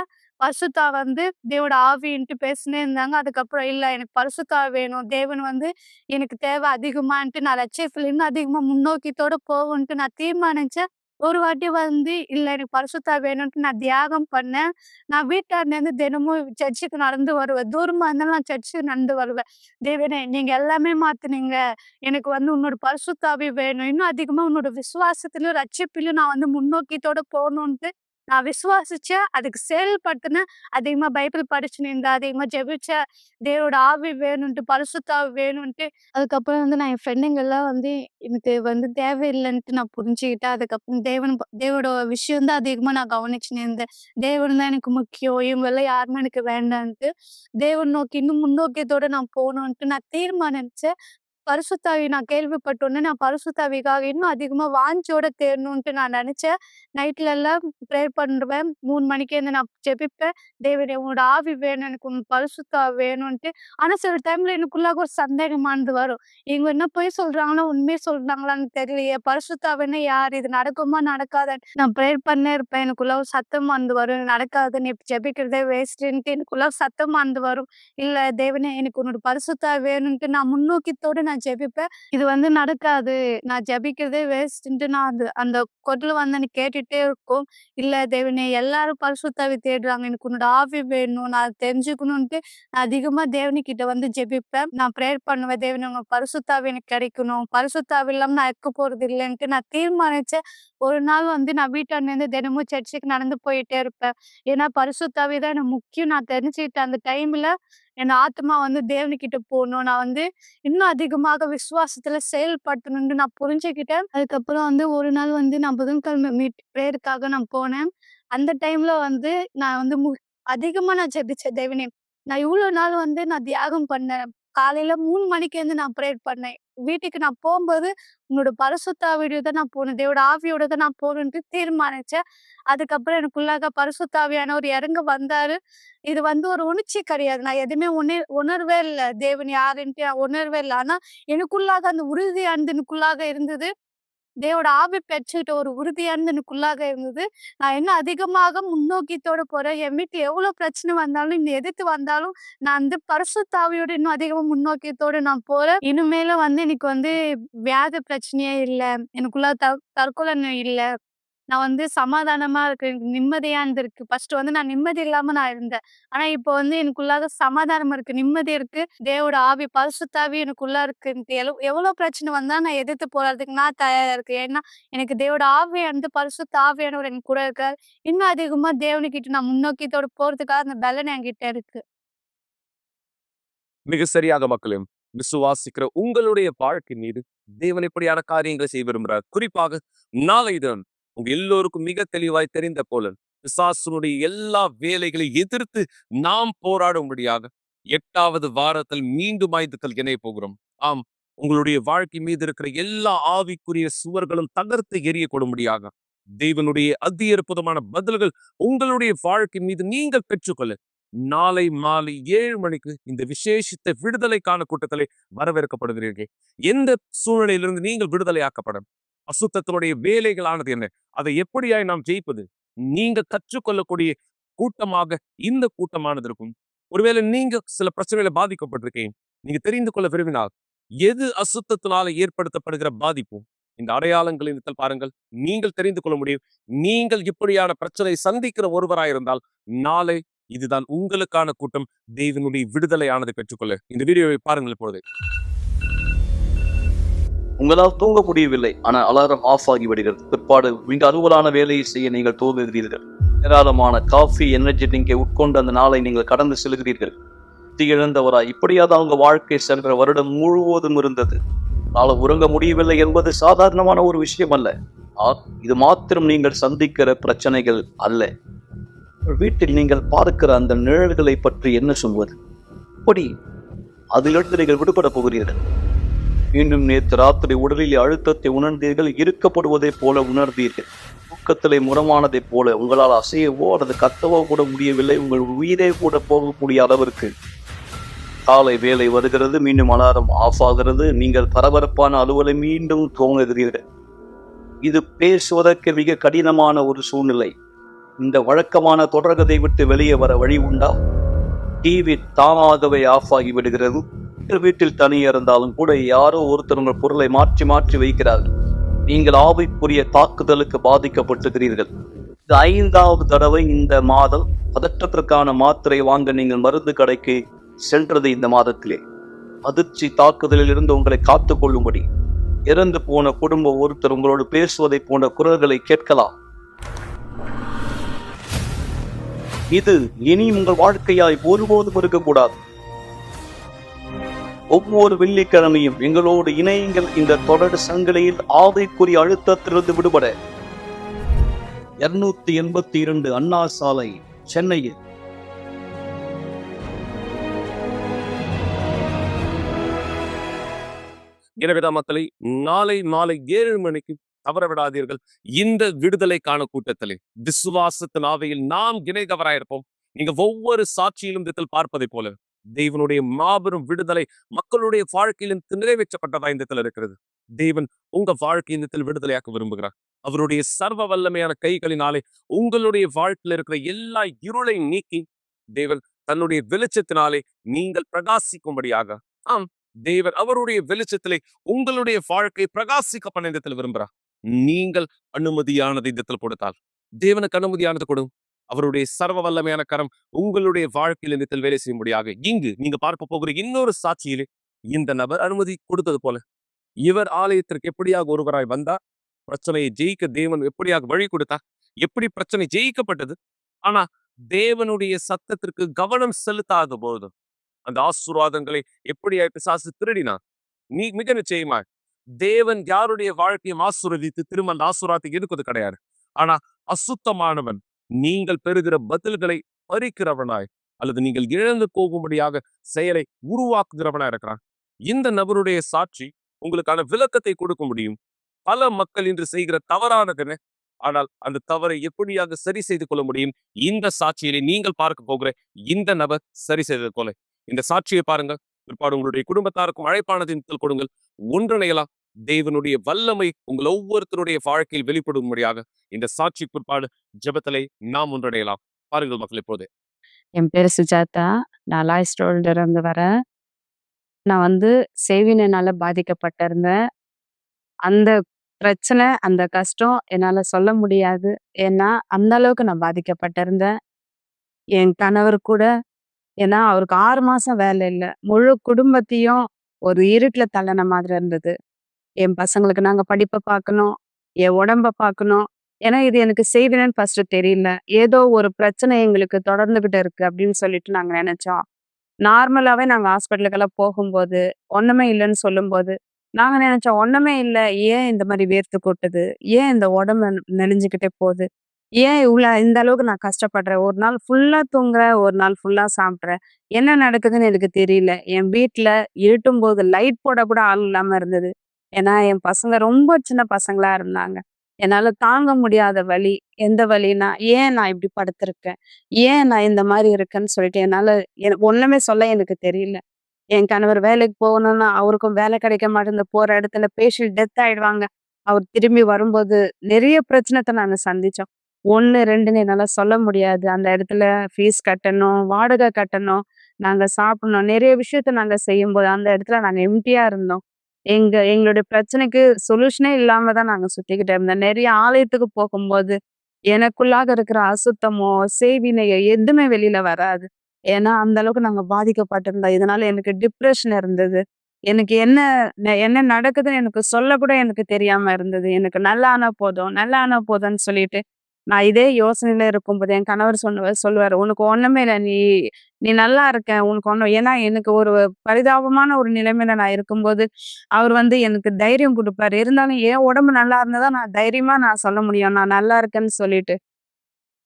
பரிசுத்த ஆவி வந்து தேவோட ஆவின்ட்டு பேசினே இருந்தாங்க. அதுக்கப்புறம் இல்ல எனக்கு பரிசுத்த ஆவி வேணும். தேவன் வந்து எனக்கு தேவை அதிகமான்ட்டு நான் லட்சியத்துல இன்னும் அதிகமா முன்னோக்கியத்தோட போவோன்ட்டு நான் தீர்மானிச்சேன். ஒரு வாட்டி வந்து இல்ல எனக்கு பரிசுத்த ஆவி வேணுன்ட்டு நான் தியாகம் பண்ணேன். நான் வீட்டாண்டேருந்து தினமும் சர்ச்சுக்கு நடந்து வருவேன். தூரமா இருந்தாலும் நான் சர்ச்சுக்கு நடந்து வருவேன். தேவனே நீங்க எல்லாமே மாத்துனீங்க. எனக்கு வந்து உன்னோட பரிசுத்த ஆவி வேணும். இன்னும் அதிகமா உன்னோட விசுவாசத்திலும், ரட்சிப்பிலும் நான் வந்து முன்னோக்கியத்தோட போணுன்ட்டு நான் விசுவாசிச்சேன். அதுக்கு செயல்படுத்தினேன். அதிகமா பைபிள் படிச்சுன்னு இருந்தேன். அதிகமா ஜெபிச்சேன். தேவனோட ஆவி வேணுன்ட்டு, பரிசுத்த ஆவி வேணுன்ட்டு. அதுக்கப்புறம் வந்து நான் என் ஃப்ரெண்டுங்கலாம் வந்து எனக்கு வந்து தேவையில்லன்ட்டு நான் புரிஞ்சுக்கிட்டேன். அதுக்கப்புறம் தேவனோட விஷயம் தான் அதிகமா நான் கவனிச்சுன்னு இருந்தேன். தேவன் தான் எனக்கு முக்கியம். இவங்கலாம் யாருமே எனக்கு வேண்டான்ட்டு. தேவன் நோக்கி இன்னும் முன்னோக்கியத்தோட நான் போணுன்ட்டு நான் தீர்மானிச்சேன். பரிசுத்தாவி நான் கேள்விப்பட்டோனே, நான் பரிசுத்தாவிக்காக இன்னும் அதிகமா வாஞ்சையோட தேடணுன்ட்டு நான் நெனச்சேன். நைட்ல எல்லாம் ப்ரேயர் பண்ணுவேன். 3 மணிக்கு எழுந்து நான் ஜெபிப்பேன். தேவனே உன்னோட ஆவி வேணும். எனக்கு உன் பரிசுத்த ஆவி வேணுன்ட்டு. ஆனா சில டைம்ல எனக்குள்ளாக ஒரு சந்தேகமானது வரும். இவங்க என்ன பொய் சொல்றாங்களா? உண்மைய சொல்றாங்களான்னு தெரியலையே! பரிசுத்த ஆவின்னா யாரு? இது நடக்குமா? நடக்காதான்னு நான் ப்ரேயர் பண்ணே இருப்பேன். எனக்குள்ள ஒரு சத்தமானது வரும். நடக்காது. நீ ஜெபிக்கிறதே வேஸ்ட்டுன்ட்டு எனக்குள்ள சத்தமானது வரும். இல்ல தேவனே எனக்கு உன்னோட பரிசுத்த ஆவி வேணுன்ட்டு நான் முன்னோக்கத்தோட நான் ஜெபிப்பேன். இது வந்து நடக்காது. நான் ஜெபிக்கிறதே வேஸ்ட்டுன்ட்டு நான் அந்த குரல் வந்து எனக்கு கேட்டுட்டே இருக்கும். இல்ல தேவனே எல்லாரும் பரிசுத்த ஆவி தேடுறாங்க. எனக்கு உன்னோட ஆவி வேணும். நான் அத தெரிஞ்சுக்கணுன்ட்டு நான் அதிகமா தேவனுக்கிட்ட வந்து ஜெபிப்பேன். நான் ப்ரேயர் பண்ணுவேன். தேவனே உங்க பரிசுத்த ஆவி எனக்கு கிடைக்கணும். பரிசுத்த ஆவி இல்லாம நான் இருக்க போறது இல்லன்ட்டு நான் தீர்மானிச்சேன். ஒரு நாள் வந்து நான் வீட்டாண்டேருந்து தினமும் சர்ச்சுக்கு நடந்து போயிட்டே இருப்பேன். ஏன்னா பரிசுத்த ஆவி தான் எனக்கு முக்கியம். நான் தெரிஞ்சுக்கிட்டேன் அந்த டைம்ல என் ஆத்துமா வந்து தேவனுக்கிட்ட போணும். நான் வந்து இன்னும் அதிகமாக விசுவாசத்துல செயல்படணும்னு நான் புரிஞ்சுக்கிட்டேன். அதுக்கப்புறம் வந்து ஒரு நாள் வந்து நான் புதன்கிழமை பிரேயருக்காக நான் போனேன். அந்த டைம்ல வந்து நான் வந்து அதிகமா நான் ஜெபிச்சேன். தேவனே, நான் இவ்ளோ நாள் வந்து நான் தியாகம் பண்ணேன். காலையில 3 மணிக்கு எழுந்து நான் பிரேயர் பண்ணேன். வீட்டுக்கு நான் போம்போது உன்னோட பரிசுத்த ஆவியோட தான் நான் போணும். தேவோட ஆவியோட தான் நான் போணுன்ட்டு தீர்மானிச்சேன். அதுக்கப்புறம் எனக்குள்ளாக பரிசுத்த ஆவியானவர் இறங்க வந்தாரு. இது வந்து ஒரு உணர்ச்சி கிடையாது. நான் எதுவுமே உணர்வே இல்ல. தேவன் யாருன்ட்டு நான் உணர்வே இல்ல. ஆனா எனக்குள்ளாக அந்த உறுதியானது எனக்குள்ளாக இருந்தது. தேவோட ஆவி பெற்றுக்கிட்ட ஒரு உறுதியானது எனக்குள்ளாக இருந்தது. நான் இன்னும் அதிகமாக முன்னோக்கித்தோட போறேன். என் வீட்ல எவ்வளோ பிரச்சனை வந்தாலும், இன்னும் எதிர்த்து வந்தாலும், நான் வந்து பரிசுத்த ஆவியோட இன்னும் அதிகமா முன்னோக்கியத்தோட நான் போறேன். இனிமேலும் வந்து எனக்கு வந்து வியாதி பிரச்சனையே இல்ல. எனக்குள்ள தற்கொலை இல்ல. நான் வந்து சமாதானமா இருக்கேன். எனக்கு நிம்மதியா இருந்திருக்கு. ஃபர்ஸ்ட் வந்து நான் நிம்மதி இல்லாம நான் இருந்தேன். ஆனா இப்போ வந்து எனக்குள்ளாக சமாதானம் இருக்கு. நிம்மதி இருக்கு. தேவோட ஆவி, பரிசுத்த ஆவி எனக்குள்ள இருக்குன்ட்டு எவ்வளோ பிரச்சனை வந்தாலும் நான் எதிர்த்து போராடுறதுக்கு நான் தயாரா இருக்கேன். ஏன்னா, எனக்கு தேவோட ஆவியானது பரிசுத்த ஆவியானவர் என் கூட இருக்காரு. இன்னும் அதிகமா தேவனுக்கிட்ட நான் முன்னோக்கியத்தோட போறதுக்காக அந்த பலன் என்கிட்ட இருக்கு. மிக சரியாக மக்களையும் விசுவாசிக்கிற உங்களுடைய வாழ்க்கை மீது தேவன் எப்படியான காரியங்களை செய்ய விரும்புகிறார். குறிப்பாக நாளை தினம் உங்க எல்லோருக்கும் மிக தெளிவாய் தெரிந்த போல பிசாசுனுடைய எல்லா வேலைகளை எதிர்த்து நாம் போராடும்படியாக 8வது வாரத்தில் மீண்டும் ஆயுதத்தில் இணைய போகிறோம். ஆம், உங்களுடைய வாழ்க்கை மீது இருக்கிற எல்லா ஆவிக்குரிய சுவர்களும் தகர்த்து எறியப்படும்படியாக தேவனுடைய அதி அற்புதமான பதில்கள் உங்களுடைய வாழ்க்கை மீது நீங்கள் பெற்றுக்கொள்ள நாளை மாலை 7 மணிக்கு இந்த விசேஷித்த விடுதலைக்கான கூட்டத்திலே வரவேற்கப்படுகிறீர்கள். எந்த சூழ்நிலையிலிருந்து நீங்கள் விடுதலையாக்கப்படும், அசுத்தத்தினுடைய வேலைகளானது என்ன, அதை எப்படியாய் நாம் ஜெயிப்பது, நீங்க கற்றுக்கொள்ளக்கூடிய கூட்டமாக இந்த கூட்டமானது இருக்கும். ஒருவேளை நீங்க சில பிரச்சனைகளை பாதிக்கப்பட்டிருக்கீங்க, நீங்க தெரிந்து கொள்ள விரும்பினால் எது அசுத்தத்தினால ஏற்படுத்தப்படுகிற பாதிப்பு, இந்த அடையாளங்களின் பாருங்கள், நீங்கள் தெரிந்து கொள்ள முடியும். நீங்கள் இப்படியான பிரச்சனை சந்திக்கிற ஒருவராயிருந்தால் நாளை இதுதான் உங்களுக்கான கூட்டம். தேவனுடைய விடுதலையானதை பெற்றுக்கொள்ள இந்த வீடியோவை பாருங்கள் இப்பொழுது. உங்களால் தூங்க முடியவில்லை, ஆனால் அலாரம் ஆஃப் ஆகி விடுகிறது. பிற்பாடு மிக அலுவலான வேலையை செய்ய நீங்கள் தூங்குகிறீர்கள். ஏராளமான காஃபி, எனர்ஜி ட்ரிங்கை உட்கொண்டு அந்த நாளை நீங்கள் கடந்து செல்கிறீர்கள். இழந்தவராய் இப்படியாவது அவங்க வாழ்க்கை சென்ற வருடம் முழுவதும் இருந்தது. நாளை உறங்க முடியவில்லை என்பது சாதாரணமான ஒரு விஷயம் அல்ல. இது மாத்திரம் நீங்கள் சந்திக்கிற பிரச்சனைகள் அல்ல. வீட்டில் நீங்கள் பார்க்கிற அந்த நிழல்களை பற்றி என்ன சொல்வது? அப்படி அதிலிருந்து நீங்கள் விடுபட போகிறீர்கள். மீண்டும் நேற்று ராத்திரி உடலில் அழுத்தத்தை உணர்ந்தீர்கள். இருக்கப்படுவதை போல உணர்ந்தீர்கள். தூக்கத்திலே முரமானதை போல உங்களால் அசையவோ அல்லது கத்தவோ கூட முடியவில்லை. உங்கள் உயிரே கூட போகக்கூடிய அளவிற்கு காலை வேலை வருகிறது. மீண்டும் அலாரம் ஆஃப் ஆகிறது. நீங்கள் பரபரப்பான அலுவலை மீண்டும் துவங்குகிறீர்கள். இது பேசுவதற்கு மிக கடினமான ஒரு சூழ்நிலை. இந்த வழக்கமான தொடர்கதை விட்டு வெளியே வர வழி உண்டா? டிவி தானாகவே ஆஃப் ஆகி விடுகிறது. வீட்டில் தனியே இருந்தாலும் கூட யாரோ ஒருத்தர் உங்கள் பொருளை மாற்றி மாற்றி வைக்கிறார்கள். நீங்கள் ஆவிக்குரிய தாக்குதலுக்கு பாதிக்கப்பட்டுகிறீர்கள். இது 5வது தடவை இந்த மாதம் பதற்றத்திற்கான மாத்திரை வாங்க நீங்கள் மருந்து கடைக்கு சென்றது. இந்த மாதத்திலே அதிர்ச்சி தாக்குதலில் இருந்து உங்களை காத்துக் கொள்ளும்படி இறந்து போன குடும்ப ஒருத்தர் உங்களோடு பேசுவதை போன்ற குரல்களை கேட்கலாம். இது இனி உங்கள் வாழ்க்கையாய் ஒருபோதும் இருக்கக்கூடாது. ஒவ்வொரு வெள்ளிக்கிழமையும் எங்களோடு இணையுங்கள். இந்த தொடர் சங்கிலியில் ஆவிக்குரிய அழுத்தத்திலிருந்து விடுபட 282 அண்ணா சாலை, சென்னையில் எனவேதான் மக்களை நாளை மாலை 7 மணிக்கு தவற விடாதீர்கள். இந்த விடுதலைக்கான கூட்டத்திலே விசுவாசத்தின் ஆவியில் நாம் இணைந்தவராயிருப்போம். நீங்க ஒவ்வொரு சாட்சியிலும் இதில் பார்ப்பதைப் போல தேவனுடைய மாபெரும் விடுதலை மக்களுடைய வாழ்க்கையிலும் நிறைவேற்றப்பட்டதா இந்த இடத்துல இருக்கிறது. தேவன் உங்க வாழ்க்கை இந்த இடத்தில் விடுதலையாக்க விரும்புகிறார். அவருடைய சர்வ வல்லமையான கைகளினாலே உங்களுடைய வாழ்க்கையில் இருக்கிற எல்லா இருளை நீக்கி தேவன் தன்னுடைய வெளிச்சத்தினாலே நீங்கள் பிரகாசிக்கும்படியாக, ஆம், தேவன் அவருடைய வெளிச்சத்திலே உங்களுடைய வாழ்க்கை பிரகாசிக்க பண்ண இந்த இடத்தில் விரும்புகிறார். நீங்கள் அனுமதியானதை இந்த இடத்தில் கொடுத்தால் தேவனுக்கு அனுமதியானது கொடும். அவருடைய சர்வ வல்லமையான கரம் உங்களுடைய வாழ்க்கையில் இந்த இடத்தில் வேலை செய்யும்படியாக இங்கு நீங்க பார்க்க போகிற இன்னொரு சாட்சியிலே இந்த நபர் அனுமதி கொடுத்தது போல இவர் ஆலயத்திற்கு எப்படியாக ஒருவராய் வந்தார், பிரச்சனையை ஜெயிக்க தேவன் எப்படியாக வழி கொடுத்தார், எப்படி பிரச்சனை ஜெயிக்கப்பட்டது. ஆனா தேவனுடைய சத்தத்திற்கு கவனம் செலுத்தாத போது அந்த ஆசீர்வாதங்களை எப்படியாய் பிசாசு திருடினான். நீ மிக நிச்சயமாய் தேவன் யாருடைய வாழ்க்கையும் ஆசீர்வதித்து திரும்ப அந்த ஆசீர்வாதத்தை எடுப்பது கிடையாது. ஆனா அசுத்தமானவன் நீங்கள் பெறுகிற பதில்களை பறிக்கிறவனாய் அல்லது நீங்கள் இழந்து போகும்படியாக செயலை உருவாக்குகிறவனாய் இருக்கிறான். இந்த நபருடைய சாட்சி உங்களுக்கான விளக்கத்தை கொடுக்க முடியும். பல மக்கள் இன்று செய்கிற தவறானது, ஆனால் அந்த தவறை எப்படியாக சரி செய்து கொள்ள முடியும். இந்த சாட்சியிலே நீங்கள் பார்க்க போகிற இந்த நபர் சரி செய்தது போல இந்த சாட்சியை பாருங்க. பிற்பாடு உங்களுடைய குடும்பத்தாருக்கும் அழைப்பானதின் கொடுங்கள். ஒன்றிணையலாம். தேவனுடைய வல்லமை உங்கள் ஒவ்வொருத்தருடைய வாழ்க்கையில் வெளிப்படும்படியாக இந்த சாட்சி பிற்பாடு ஜெபத்திலே நாம் ஒன்றிணையலாம். பாருங்கள் மக்கள். இப்போது என் பேரு சுஜாதா. நான் லாய்ஸ் ரோல்ல இருந்து வரேன். நான் வந்து செய்வினைனால பாதிக்கப்பட்டிருந்தேன். அந்த பிரச்சனை, அந்த கஷ்டம் என்னால சொல்ல முடியாது. ஏன்னா, அந்த அளவுக்கு நான் பாதிக்கப்பட்டிருந்தேன். என் கணவர் கூட ஏன்னா அவருக்கு 6 மாசம் வேலை இல்ல. முழு குடும்பத்தையும் ஒரு இருட்டுல தள்ளுன மாதிரி இருந்தது. என் பசங்களுக்கு நாங்க படிப்ப பார்க்கணும், என் உடம்ப பார்க்கணும். ஏன்னா இது எனக்கு செய்வினைன்னு ஃபர்ஸ்ட் தெரியல. ஏதோ ஒரு பிரச்சனை எங்களுக்கு தொடர்ந்துகிட்டு இருக்கு அப்படின்னு சொல்லிட்டு நாங்க நெனச்சோம். நார்மலாவே நாங்க ஹாஸ்பிட்டலுக்கெல்லாம் போகும்போது, ஒண்ணுமே இல்லன்னு சொல்லும்போது, நாங்க நெனச்சோம் ஒண்ணுமே இல்ல. ஏன் இந்த மாரி வேர்த்து கொட்டுது? ஏன் இந்த உடம்பு நெளிஞ்சுக்கிட்டே போகுது? ஏன் இந்த அளவுக்கு நான் கஷ்டப்படுறேன்? ஒரு நாள் ஃபுல்லா தூங்குறேன், ஒரு நாள் ஃபுல்லா சாப்பிடுறேன். என்ன நடக்குதுன்னு எனக்கு தெரியல. என் வீட்ல இருட்டும்போது லைட் போட கூட ஆள் இல்லாம இருந்தது. ஏன்னா, என் பசங்க ரொம்ப சின்ன பசங்களா இருந்தாங்க. என்னால தாங்க முடியாத வலி. எந்த வலின்னா, ஏன் நான் இப்படி படுத்திருக்கேன்? ஏன் நான் இந்த மாரி இருக்கேன்னு சொல்லிட்டு என்னால எனக்கு ஒண்ணுமே சொல்ல எனக்கு தெரியல. என் கணவர் வேலைக்கு போகணும்னா, அவருக்கும் வேலை கிடைக்க மாட்டேங்குது. போற இடத்துல பேஷண்ட் டெத் ஆயிடுவாங்க. அவர் திரும்பி வரும்போது நெறைய பிரச்சனத்த நாங்க சந்திச்சோம். 1, 2ன்னு என்னால சொல்ல முடியாது. அந்த இடத்துல ஃபீஸ் கட்டணும், வாடகை கட்டணும், நாங்க சாப்பிடணும். நெறைய விஷயத்த நாங்க செய்யும்போது, அந்த இடத்துல நாங்க எம்ப்டியா இருந்தோம். எங்களுடைய பிரச்சனைக்கு சொல்யூஷனே இல்லாம தான் நாங்க சுத்திக்கிட்டு இருந்தோம். நெறைய ஆலயத்துக்கு போகும்போது, எனக்குள்ளாக இருக்கிற அசுத்தமோ, செய்வினையோ எதுவுமே வெளியில வராது. ஏன்னா, அந்த அளவுக்கு நாங்க பாதிக்கப்பட்டிருந்தோம். இதனால எனக்கு டிப்ரஷன் இருந்தது. எனக்கு என்ன நடக்குதுன்னு எனக்கு சொல்லக்கூட எனக்கு தெரியாம இருந்தது. எனக்கு நல்லா ஆனா போதும், நல்லா ஆனா போதும்ன்னு சொல்லிட்டு, நான் இதே யோசனையில இருக்கும்போது என் கணவர் சொல்லுவாரு, "உனக்கு ஒண்ணுமே இல்ல. நீ நீ நல்லா இருக்க. உனக்கு ஒண்ணும்" ஏன்னா எனக்கு ஒரு பரிதாபமான ஒரு நிலைமையில நான் இருக்கும்போது, அவர் வந்து எனக்கு தைரியம் குடுப்பாரு. இருந்தாலும் என் உடம்பு நல்லா இருந்தா தான் நான் தைரியமா நான் சொல்ல முடியும். நான் நல்லா இருக்கேன்னு சொல்லிட்டு.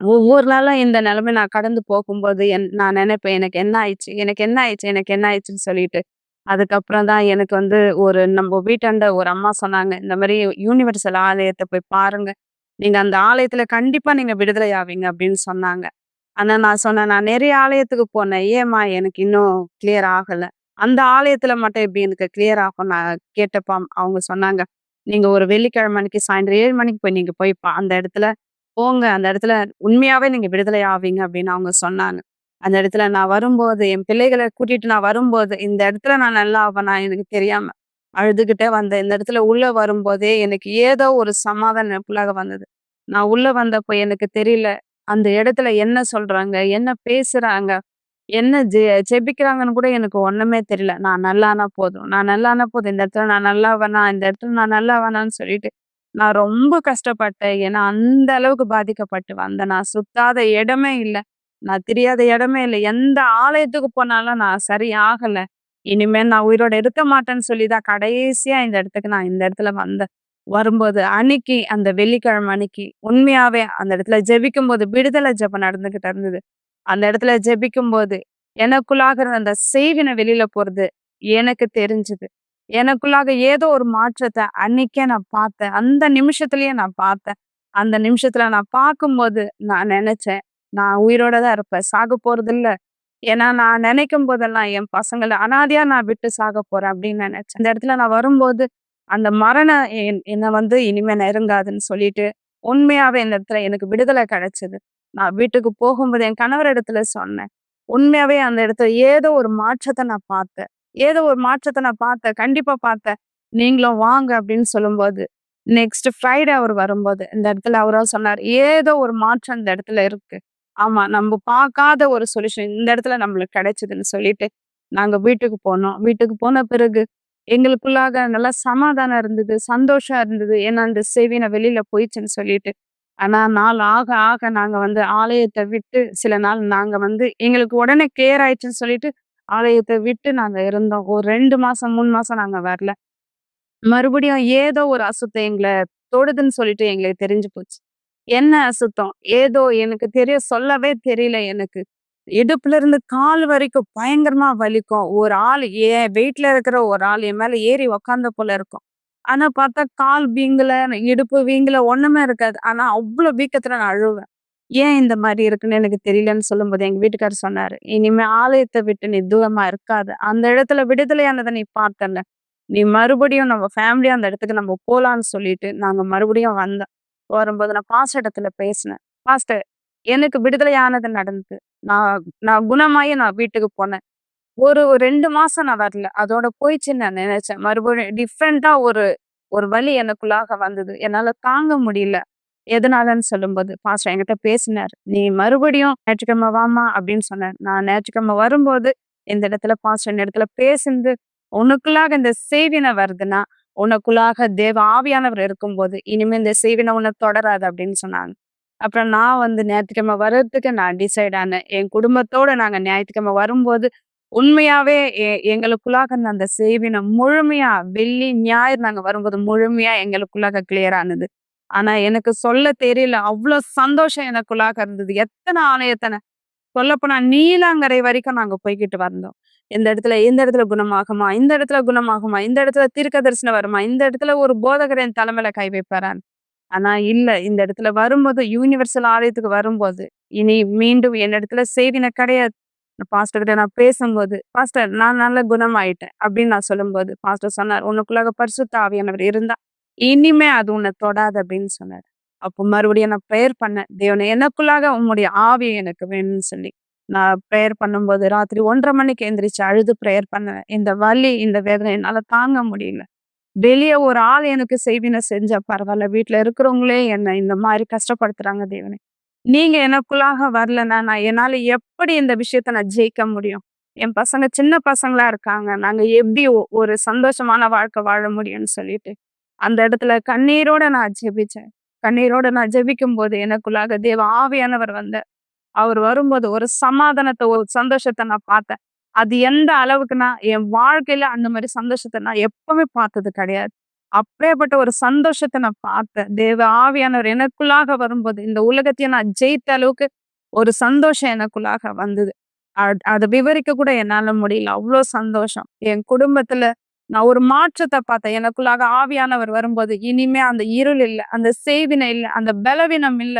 ஒவ்வொரு நாளும் இந்த நிலைமை நான் கடந்து போகும்போது, நான் நெனைப்பேன், "எனக்கு என்ன ஆயிடுச்சு? எனக்கு என்ன ஆயிடுச்சு? எனக்கு என்ன ஆயிடுச்சுன்னு" சொல்லிட்டு. அதுக்கப்புறம் தான் எனக்கு வந்து நம்ம வீட்டாண்ட ஒரு அம்மா சொன்னாங்க, "இந்த மாரி யுனிவர்சல் ஆலயத்த போய் பாருங்க. நீங்க அந்த ஆலயத்துல கண்டிப்பா நீங்க விடுதலை ஆவீங்க" அப்படின்னு சொன்னாங்க. ஆனா நான் சொன்னேன், "நான் நெறைய ஆலயத்துக்கு போனேன். ஏம்மா எனக்கு இன்னும் கிளியர் ஆகல? அந்த ஆலயத்துல மட்டும் எப்படி எனக்கு கிளியர் ஆகும்?" நான் கேட்டப்ப அவங்க சொன்னாங்க, "நீங்க ஒரு வெள்ளிக்கிழமை அன்னைக்கு சாயந்தரம் 7 மணிக்கு போய் நீங்க போய் அந்த இடத்துல போங்க. அந்த இடத்துல உண்மையாவே நீங்க விடுதலை ஆவீங்க" அப்படின்னு அவங்க சொன்னாங்க. அந்த இடத்துல நான் வரும்போது, என் பிள்ளைகள கூட்டிட்டு நான் வரும்போது, இந்த இடத்துல நான் நல்லா ஆவேனா எனக்கு தெரியாம அழுதுகிட்டே வந்தேன். இந்த இடத்துல உள்ள வரும்போதே எனக்கு ஏதோ ஒரு சமாதானம் எனக்குள்ளாக வந்தது. நான் உள்ள வந்தப்போ எனக்கு தெரியல. அந்த இடத்துல என்ன சொல்றாங்க? என்ன பேசுறாங்க? என்ன ஜெபிக்கிறாங்கன்னு கூட எனக்கு ஒண்ணுமே தெரியல. நான் நல்லானா போதும். நான் நல்லானா போதும். இந்த இடத்துல நான் நல்லா ஆவேனா? இந்த இடத்துல நான் நல்லா ஆவேனான்னு சொல்லிட்டு, நான் ரொம்ப கஷ்டப்பட்டேன். ஏன்னா, அந்த அளவுக்கு பாதிக்கப்பட்டு வந்தேன். நான் சுத்தாத இடமே இல்ல. நான் தெரியாத இடமே இல்ல. எந்த ஆலயத்துக்கு போனாலும் நான் சரி ஆகல. இனிமே நான் உயிரோட இருக்க மாட்டேன்னு சொல்லி தான் கடைசியா இந்த இடத்துக்கு நான் இந்த இடத்துல வந்தேன். வரும்போது அன்னைக்கு அந்த வெள்ளிக்கிழமை அன்னைக்கு உண்மையாவே அந்த இடத்துல ஜெபிக்கும்போது விடுதலை ஜெபம் நடந்துகிட்டு இருந்தது. அந்த இடத்துல ஜெபிக்கும்போது எனக்குள்ளாக இருந்த அந்த செய்வினை வெளியில போறது எனக்கு தெரிஞ்சது. எனக்குள்ளாக ஏதோ ஒரு மாற்றத்த அன்னைக்கே நான் பார்த்தேன். அந்த நிமிஷத்திலேயே நான் பார்த்தேன். அந்த நிமிஷத்துல நான் பார்க்கும்போது நான் நெனச்சேன், நான் உயிரோட தான் இருப்பேன். சாகப் போறதில்ல. ஏன்னா நான் நெனைக்கும் போதெல்லாம் என் பசங்கள அனாதையா நான் விட்டு சாகப் போறேன் அப்படின்னு நெனச்சேன். அந்த இடத்துல நான் வரும்போது, அந்த மரணம் என்ன வந்து இனிமே நெருங்காதுன்னு சொல்லிட்டு, உண்மையாவே இந்த இடத்துல எனக்கு விடுதலை கிடைச்சது. நான் வீட்டுக்கு போகும்போது என் கணவர் இடத்துல சொன்னேன். உண்மையாவே அந்த இடத்துல ஏதோ ஒரு மாற்றத்த நான் பார்த்தேன். ஏதோ ஒரு மாற்றத்த நான் பார்த்தேன். கண்டிப்பா பார்த்தேன். நீங்களும் வாங்க அப்படின்னு சொல்லும்போது, நெக்ஸ்ட் ஃப்ரைடே அவர் வரும்போது, இந்த இடத்துல அவரா சொன்னாரு, ஏதோ ஒரு மாற்றம் இந்த இடத்துல இருக்கு. ஆமா, நம்ப பார்க்காத ஒரு சொல்யூஷன் இந்த இடத்துல நம்மளுக்கு கிடைச்சதுன்னு சொல்லிட்டு, நாங்க வீட்டுக்கு போனோம். வீட்டுக்கு போன பிறகு எங்களுக்குள்ளாக நல்லா சமாதானம் இருந்தது, சந்தோஷம் இருந்தது. ஏன்னா, இந்த செவின வெளியில போயிடுச்சுன்னு சொல்லிட்டு. ஆனா, நாள் ஆக ஆக நாங்க வந்து ஆலயத்த விட்டு சில நாள் நாங்க வந்து எங்களுக்கு உடனே கிளியர் ஆயிடுச்சுன்னு சொல்லிட்டு, ஆலயத்த விட்டு நாங்க இருந்தோம். ஒரு 2 மாசம், 3 மாசம் நாங்க வரல. மறுபடியும் ஏதோ ஒரு அசுத்தம் எங்கள தொடுதுன்னு சொல்லிட்டு எங்களுக்கு தெரிஞ்சு போச்சு. என்ன அசுத்தம்? ஏதோ எனக்கு சொல்லவே தெரியல எனக்கு. இடுப்புல இருந்து கால் வரைக்கும் பயங்கரமா வலிக்கும். ஒரு ஆள் என் வெயிட்ல இருக்கிற ஒரு ஆள் என் மேல ஏறி உக்காந்த போல இருக்கும். ஆனா பார்த்தா கால் வீங்கல, இடுப்பு வீங்கல, ஒண்ணுமே இருக்காது. ஆனா அவ்ளோ வீக்கத்துல நான் அழுவேன். ஏன் இந்த மாரி இருக்குன்னு எனக்கு தெரியலன்னு சொல்லும்போது எங்க வீட்டுக்காரர் சொன்னாரு, "இனிமே ஆலயத்த விட்டு நீ தூரமா இருக்காத. அந்த இடத்துல விடுதலையானத நீ பார்த்தல்ல. நீ மறுபடியும் நம்ம ஃபேமிலியா அந்த இடத்துக்கு நம்ம போலான்னு" சொல்லிட்டு நாங்க மறுபடியும் வந்தோம். வரும்போது நான் பாஸ்டர் இடத்துல பேசினேன். "பாஸ்டர், எனக்கு விடுதலையானது நடந்தது. நான் நான் குணமாயி நான் வீட்டுக்கு போனேன். ஒரு 2 மாசம் நான் வரல. அதோட போயிடுச்சுன்னு நான் நினைச்சேன். மறுபடியும் டிஃப்ரெண்ட்டா ஒரு ஒரு வலி எனக்குள்ளாக வந்தது. என்னால தாங்க முடியல. எதனாலன்னு சொல்லும்போது, பாஸ்டர் என்கிட்ட பேசினாரு. "நீ மறுபடியும் ஞாயிற்றுக்கிழமை வாம்மா" அப்படின்னு சொன்னாரு. நான் ஞாயிற்றுக்கிழமை வரும்போது, இந்த இடத்துல பாஸ்டர் இந்த இடத்துல பேசினது, "உனக்குள்ளாக இந்த செய்வினை வருதுன்னா, உனக்குள்ளாக தேவ ஆவியானவர் இருக்கும்போது, இனிமே இந்த செய்வினை உன்னை தொடராது" அப்படின்னு சொன்னாங்க. அப்புறம் நான் வந்து ஞாயிற்றுக்கிழமை வர்றதுக்கு நான் டிசைட் ஆனேன். என் குடும்பத்தோட நாங்க ஞாயிற்றுக்கிழமை வரும்போது, உண்மையாவே எங்களுக்குள்ளாக இருந்த அந்த செய்வினை முழுமையா வெள்ளி, ஞாயிறு நாங்க வரும்போது முழுமையா எங்களுக்குள்ளாக கிளியர் ஆனது. ஆனா எனக்கு சொல்ல தெரியல. அவ்ளோ சந்தோஷம் எனக்குள்ளாக இருந்தது. எத்தன ஆலயத்தன சொல்லப்போனா நீலாங்கரை வரைக்கும் நாங்க போய்க்கிட்டு வந்தோம். இந்த இடத்துல குணமாகுமா? இந்த இடத்துல குணமாகுமா? இந்த இடத்துல தீர்க்க தரிசனம் வருமா? இந்த இடத்துல ஒரு போதகர் என் தலைமையில கை வைப்பாரான்னு. ஆனா இல்ல. இந்த இடத்துல வரும்போது யுனிவர்சல் ஆலயத்துக்கு வரும்போது, இனி மீண்டும் என்னிடத்துல செய்தின கிடையாது. பாஸ்டர் கிட்ட நான் பேசும்போது, "பாஸ்டர், நான் நல்ல குணமாயிட்டேன்" அப்படின்னு நான் சொல்லும்போது, பாஸ்டர் சொன்னார், "உனக்குள்ளாக பரிசுத்த ஆவியானவர் இருந்தா, இனிமே அது உன்னை தொடாது" அப்படின்னு சொன்னாரு. அப்போ மறுபடியும் நான் பிரேயர் பண்ணேன். தேவனே, எனக்குள்ளாக உம்முடைய ஆவி எனக்கு வேணும்னு சொல்லி. நான் பிரேயர் பண்ணும்போது ராத்திரி 1:30 மணிக்கு எந்திரிச்சு அழுது பிரேயர் பண்ணேன். இந்த வலி, இந்த வேதனை என்னால தாங்க முடியல. வெளிய ஒரு ஆள் எனக்கு செய்வினை செஞ்சா பரவால்ல. வீட்ல இருக்கிறவங்களே என்ன இந்த மாரி கஷ்டப்படுத்துறாங்க தேவனே. நீங்க எனக்குள்ளாக வரலன்னா, என்னால எப்படி இந்த விஷயத்த நான் ஜெயிக்க முடியும்? என் பசங்க சின்ன பசங்களா இருக்காங்க. நாங்க எப்படி ஒரு சந்தோஷமான வாழ்க்கை வாழ முடியும்னு சொல்லிட்டு, அந்த இடத்துல கண்ணீரோட நான் ஜெபிச்சேன். கண்ணீரோட நான் ஜெபிக்கும்போது எனக்குள்ளாக தேவ ஆவியானவர் வந்தார். அவர் வரும்போது ஒரு சமாதானத்த, ஒரு சந்தோஷத்த நான் பார்த்தேன். அது எந்த அளவுக்குன்னா, என் வாழ்க்கையில அந்த மாரி சந்தோஷத்த நான் எப்பவுமே பார்த்தது கிடையாது. அப்பேற்பட்ட ஒரு சந்தோஷத்த நான் பார்த்தேன். தேவ ஆவியானவர் எனக்குள்ளாக வரும்போது, இந்த உலகத்தையே நான் ஜெயித்த அளவுக்கு ஒரு சந்தோஷம் எனக்குள்ளாக வந்தது. அத விவரிக்க கூட என்னால முடியல. அவ்ளோ சந்தோஷம். என் குடும்பத்துல நான் ஒரு மாற்றத்த பார்த்தேன். எனக்குள்ளாக ஆவியானவர் வரும்போது, இனிமே அந்த இருள் இல்ல, அந்த செய்வினை இல்ல, அந்த பலவீனம் இல்ல.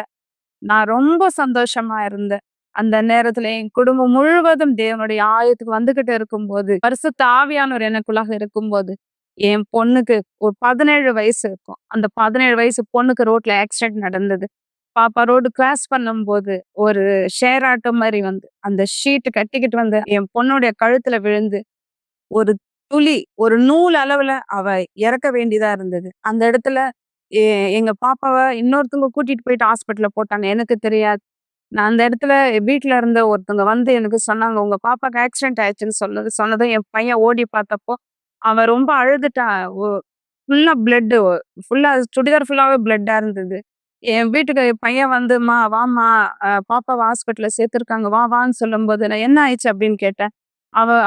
நான் ரொம்ப சந்தோஷமா இருந்தேன். அந்த நேரத்துல என் குடும்பம் முழுவதும் தேவனுடைய ஆலயத்துக்கு வந்துகிட்டு இருக்கும்போது, பரிசுத்த ஆவியானவர் எனக்குள்ளாக இருக்கும்போது, என் பொண்ணுக்கு ஒரு 17 வயசு இருக்கும். அந்த 17 வயசு பொண்ணுக்கு ரோட்ல ஆக்சிடென்ட் நடந்தது. பாப்பா ரோடு கிராஸ் பண்ணும்போது, ஒரு ஷேர் ஆட்டோ மாரி வந்து, அந்த ஷீட் கட்டிக்கிட்டு வந்து என் பொண்ணுடைய கழுத்துல விழுந்து, ஒரு துளி, ஒரு நூல் அளவுல அவ இறக்க வேண்டியதா இருந்தது. அந்த இடத்துல எ எங்க பாப்பாவ இன்னொருத்தவங்க கூட்டிட்டு போயிட்டு ஹாஸ்பிட்டல்ல போட்டாங்க. எனக்கு தெரியாது. நான் அந்த இடத்துல வீட்ல இருந்த ஒருத்தவங்க வந்து எனக்கு சொன்னாங்க, "உங்க பாப்பாக்கு ஆக்சிடென்ட் ஆயிடுச்சுன்னு" சொன்னதும் என் பையன் ஓடி பார்த்தப்போ, அவன் ரொம்ப அழுதுட்டான். ஃபுல்லா பிளட்டு, ஃபுல்லா சுடிதார் ஃபுல்லாவே பிளட்டா இருந்தது. என் வீட்டுக்கு என் பையன் வந்து, "அம்மா வாம்மா, பாப்பாவ ஹாஸ்பிட்டல்ல சேர்த்துருக்காங்க. வா வான்னு" சொல்லும்போது, நான் "என்ன ஆயிடுச்சு?" அப்படின்னு கேட்டேன்.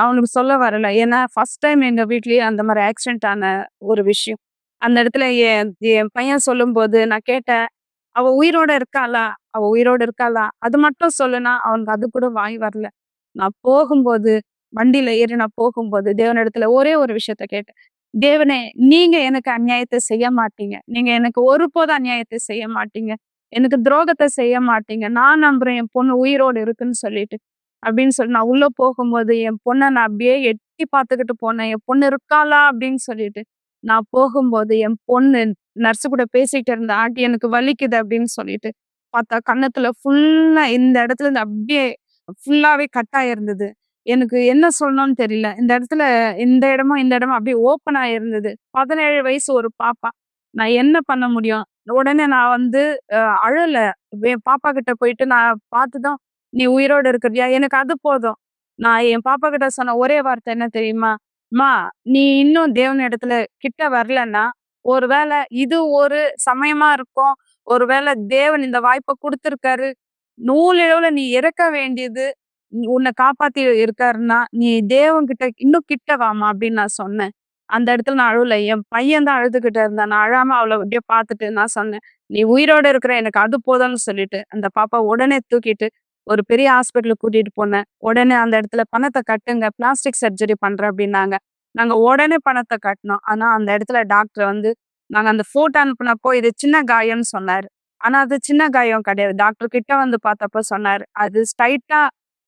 அவனுக்கு சொல்ல வரல. ஏன்னா ஃபர்ஸ்ட் டைம் எங்க வீட்லயே அந்த மாரி ஆக்சிடென்ட் ஆன ஒரு விஷயம். அந்த இடத்துல என் என் பையன் சொல்லும்போது நான் கேட்டேன், "அவ உயிரோட இருக்காளா? அவ உயிரோட இருக்காளா?" அது மட்டும் சொல்லுனா, அவனுக்கு அது கூட வாய் வரல. நான் போகும்போது, வண்டியில ஏறி நான் போகும்போது, தேவனிடத்துல ஒரே ஒரு விஷயத்த கேட்டேன். தேவனே, நீங்க எனக்கு அநியாயத்தை செய்ய மாட்டீங்க. நீங்க எனக்கு ஒருபோதும் அநியாயத்தை செய்ய மாட்டீங்க. எனக்கு துரோகத்த செய்ய மாட்டீங்க. நான் நம்புறேன் என் பொண்ணு உயிரோடு இருக்குன்னு சொல்லிட்டு. அப்படின்னு சொல்லி நான் உள்ள போகும்போது என் பொண்ண நான் அப்படியே எட்டி பார்த்துக்கிட்டு போனேன். என் பொண்ணு இருக்காளா? அப்படின்னு சொல்லிட்டு. நான் போகும்போது என் பொண்ணு நர்ஸ் கூட பேசிட்டு இருந்தா. ஆண்டி எனக்கு வலிக்குது அப்படின்னு சொல்லிட்டு. பார்த்தா கன்னத்துல ஃபுல்லா இந்த இடத்துல இருந்து அப்படியே ஃபுல்லாவே கட் ஆயிருந்தது. எனக்கு என்ன சொல்லணும்னு தெரியல. இந்த இடத்துல இந்த இடமும் அப்படியே ஓப்பன் ஆயிருந்தது. 17 வயசு ஒரு பாப்பா. நான் என்ன பண்ண முடியும்? உடனே நான் வந்து அழல. என் பாப்பா கிட்ட போயிட்டு நான் பார்த்துதான், "நீ உயிரோட இருக்கிறியா?" எனக்கு அது போதும். நான் என் பாப்பா கிட்ட சொன்ன ஒரே வார்த்தை என்ன தெரியுமா? "அம்மா, நீ இன்னும் தேவன் இடத்துல கிட்ட வரலன்னா, ஒருவேள இது ஒரு சமயமா இருக்கும். ஒருவேள தேவன் இந்த வாய்ப்ப குடுத்திருக்காரு. நூலிழவுல நீ இறக்க வேண்டியது உன்னை காப்பாத்தி இருக்காருன்னா, நீ தேவன்கிட்ட இன்னும் கிட்ட வாம்மா" அப்படின்னு நான் சொன்னேன். அந்த இடத்துல நான் அழல. என் பையன் தான் அழுதுகிட்டு இருந்தான். நான் அழாம அவள அப்படியே பார்த்துட்டு நான் சொன்னேன், "நீ உயிரோட இருக்கிற எனக்கு அது போதும்னு" சொல்லிட்டு, அந்த பாப்பா உடனே தூக்கிட்டு ஒரு பெரிய ஹாஸ்பிட்டலுக்கு கூட்டிட்டு போனேன். உடனே அந்த இடத்துல "பணத்த கட்டுங்க. பிளாஸ்டிக் சர்ஜரி பண்றேன்" அப்படின்னாங்க. நாங்க உடனே பணத்த கட்டுனோம். ஆனா அந்த இடத்துல டாக்டர் வந்து நாங்க அந்த ஃபோட்டோ அனுப்புனப்போ, "இது சின்ன காயம்னு" சொன்னாரு. ஆனா அது சின்ன காயம் கிடையாது. டாக்டர் கிட்ட வந்து பார்த்தப்ப சொன்னாரு, "அது ஸ்ட்ரைட்டா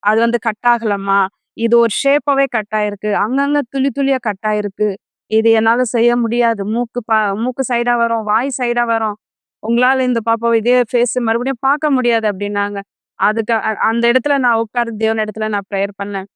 அது வந்து கட் ஆகலம்மா. இது ஒரு ஷேப்பாவே கட் ஆயிருக்கு. அங்கங்க துளி துளியா கட் ஆயிருக்கு. இது என்னால செய்ய முடியாது. மூக்கு சைடா வரும், வாய் சைடா வரும். உங்களால இந்த பாப்பாவ இதே ஃபேஸ் மறுபடியும் பார்க்க முடியாது" அப்படின்னாங்க. அதுக்கு அந்த இடத்துல நான் உட்கார்ந்து தேவன் இடத்துல நான் பிரேயர் பண்ணேன்.